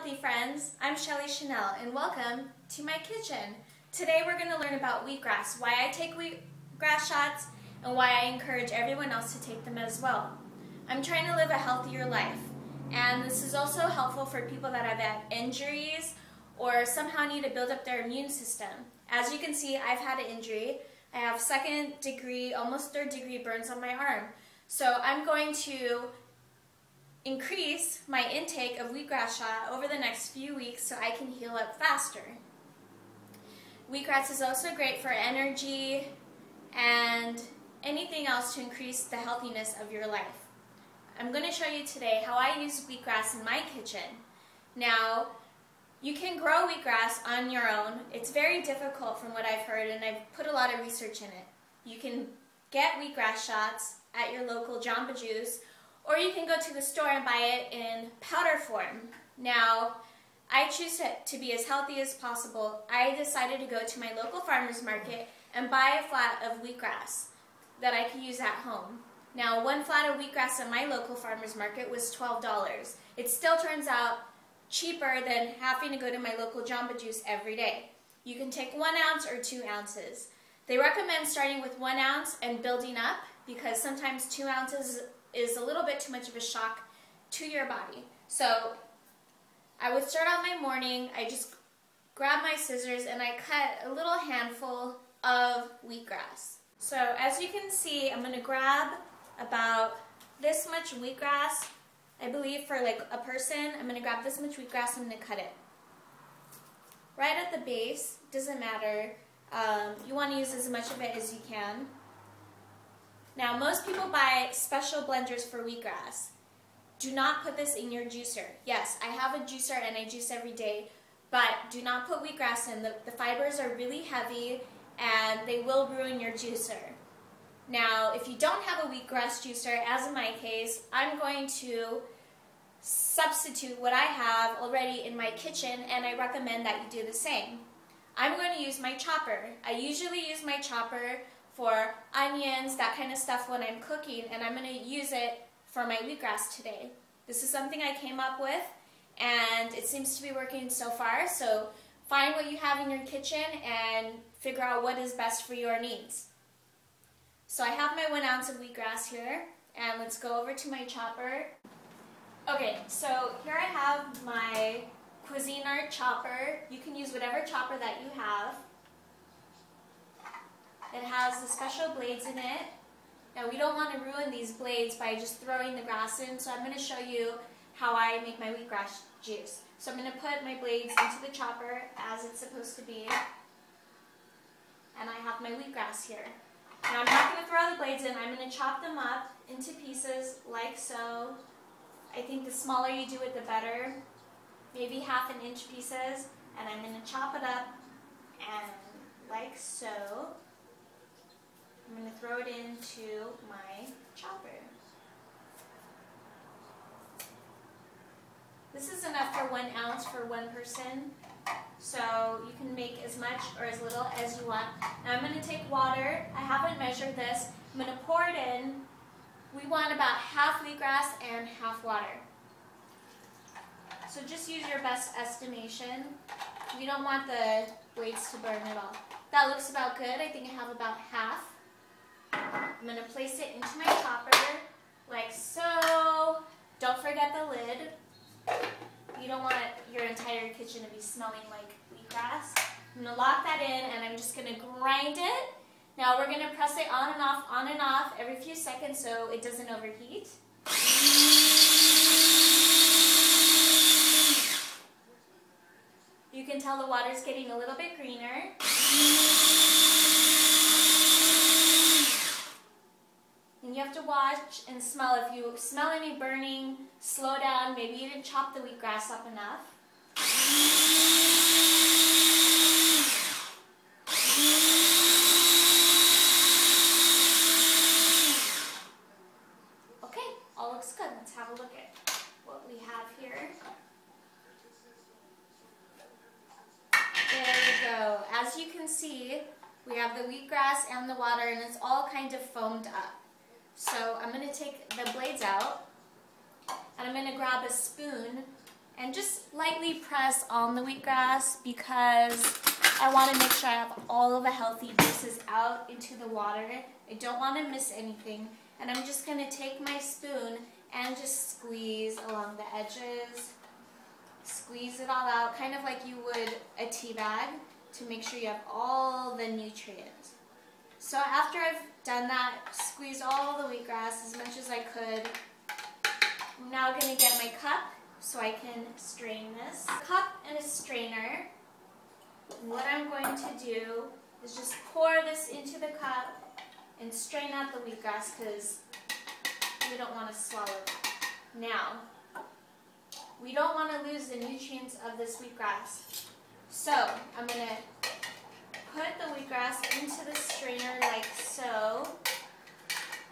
healthy friends, I'm Shelly and welcome to my kitchen. Today we're going to learn about wheatgrass, why I take wheatgrass shots, and why I encourage everyone else to take them as well. I'm trying to live a healthier life, and this is also helpful for people that have had injuries or somehow need to build up their immune system. As you can see, I've had an injury. I have second degree, almost third degree burns on my arm. So I'm going to increase my intake of wheatgrass shot over the next few weeks so I can heal up faster. Wheatgrass is also great for energy and anything else to increase the healthiness of your life. I'm going to show you today how I use wheatgrass in my kitchen. Now, you can grow wheatgrass on your own. It's very difficult from what I've heard, and I've put a lot of research in it. You can get wheatgrass shots at your local Jamba Juice, or you can go to the store and buy it in powder form. Now, I choose to be as healthy as possible. I decided to go to my local farmer's market and buy a flat of wheatgrass that I could use at home. Now, one flat of wheatgrass at my local farmer's market was $12. It still turns out cheaper than having to go to my local Jamba Juice every day. You can take 1 ounce or 2 ounces. They recommend starting with 1 ounce and building up because sometimes 2 ounces is a little bit too much of a shock to your body. So I would start out my morning, I just grab my scissors and I cut a little handful of wheatgrass. So as you can see, I'm going to grab about this much wheatgrass. I believe for like a person, I'm going to grab this much wheatgrass and I'm going to cut it. Right at the base, doesn't matter. You want to use as much of it as you can. Now, most people buy special blenders for wheatgrass. Do not put this in your juicer. Yes, I have a juicer and I juice every day, but do not put wheatgrass in. The fibers are really heavy and they will ruin your juicer. Now, if you don't have a wheatgrass juicer, as in my case, I'm going to substitute what I have already in my kitchen, and I recommend that you do the same. I'm going to use my chopper. I usually use my chopper for onions, that kind of stuff when I'm cooking, and I'm going to use it for my wheatgrass today. This is something I came up with, and it seems to be working so far, so find what you have in your kitchen and figure out what is best for your needs. So I have my 1 ounce of wheatgrass here, and let's go over to my chopper. Okay, so here I have my Cuisinart chopper. You can use whatever chopper that you have. It has the special blades in it. Now we don't want to ruin these blades by just throwing the grass in, so I'm going to show you how I make my wheatgrass juice. So I'm going to put my blades into the chopper as it's supposed to be, and I have my wheatgrass here. Now I'm not going to throw the blades in, I'm going to chop them up into pieces like so. I think the smaller you do it, the better. Maybe 1/2 inch pieces, and I'm going to chop it up and like so. I'm going to throw it into my chopper. This is enough for 1 ounce for one person, so you can make as much or as little as you want. Now I'm going to take water. I haven't measured this. I'm going to pour it in. We want about 1/2 wheatgrass and 1/2 water. So just use your best estimation. We don't want the blades to burn at all. That looks about good. I think I have about 1/2. I'm going to place it into my chopper like so. Don't forget the lid. You don't want your entire kitchen to be smelling like wheatgrass. I'm going to lock that in and I'm just going to grind it. Now we're going to press it on and off every few seconds so it doesn't overheat. You can tell the water's getting a little bit greener. And you have to watch and smell. If you smell any burning, slow down. Maybe you didn't chop the wheatgrass up enough. Okay, all looks good. Let's have a look at what we have here. There we go. As you can see, we have the wheatgrass and the water, and it's all kind of foamed up. So I'm going to take the blades out, and I'm going to grab a spoon And just lightly press on the wheatgrass because I want to make sure I have all of the healthy juices out into the water. I don't want to miss anything. And I'm just going to take my spoon and just squeeze along the edges. Squeeze it all out, kind of like you would a tea bag, to make sure you have all the nutrients. So after I've done that, squeeze all the wheatgrass as much as I could. I'm now going to get my cup so I can strain this. A cup and a strainer. And what I'm going to do is just pour this into the cup and strain out the wheatgrass because we don't want to swallow that. Now, we don't want to lose the nutrients of this wheatgrass. So I'm going to put the wheatgrass into the strainer like so.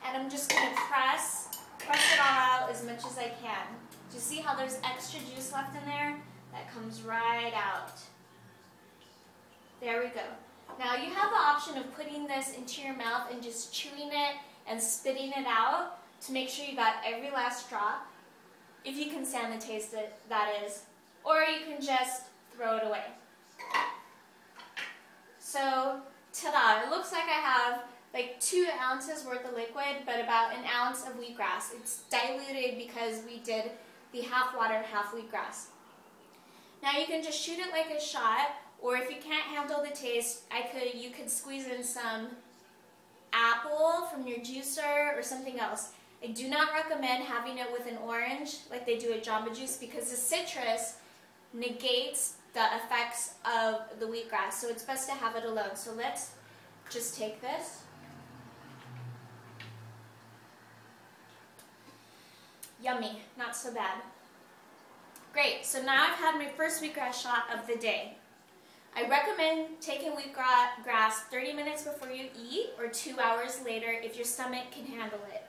And I'm just going to press it all out as much as I can. Do you see how there's extra juice left in there? That comes right out. There we go. Now you have the option of putting this into your mouth and just chewing it and spitting it out to make sure you got every last drop. If you can stand the taste, that is. Or you can just throw it away. So, ta-da, it looks like I have like 2 ounces worth of liquid, but about 1 ounce of wheatgrass. It's diluted because we did the half water, half wheatgrass. Now you can just shoot it like a shot, or if you can't handle the taste, you could squeeze in some apple from your juicer or something else. I do not recommend having it with an orange like they do at Jamba Juice because the citrus negates the effects of the wheatgrass, so it's best to have it alone. So let's just take this. Yummy, not so bad. Great, so now I've had my first wheatgrass shot of the day. I recommend taking wheatgrass 30 minutes before you eat or 2 hours later if your stomach can handle it.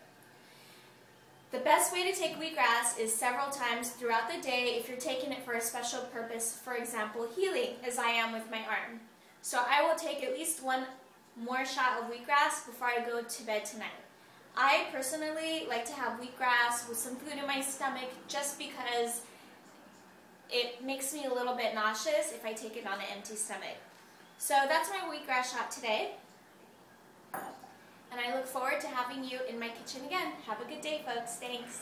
The best way to take wheatgrass is several times throughout the day if you're taking it for a special purpose, for example, healing, as I am with my arm. So I will take at least 1 more shot of wheatgrass before I go to bed tonight. I personally like to have wheatgrass with some food in my stomach just because it makes me a little bit nauseous if I take it on an empty stomach. So that's my wheatgrass shot today. And I look forward to having you in my kitchen again. Have a good day, folks. Thanks.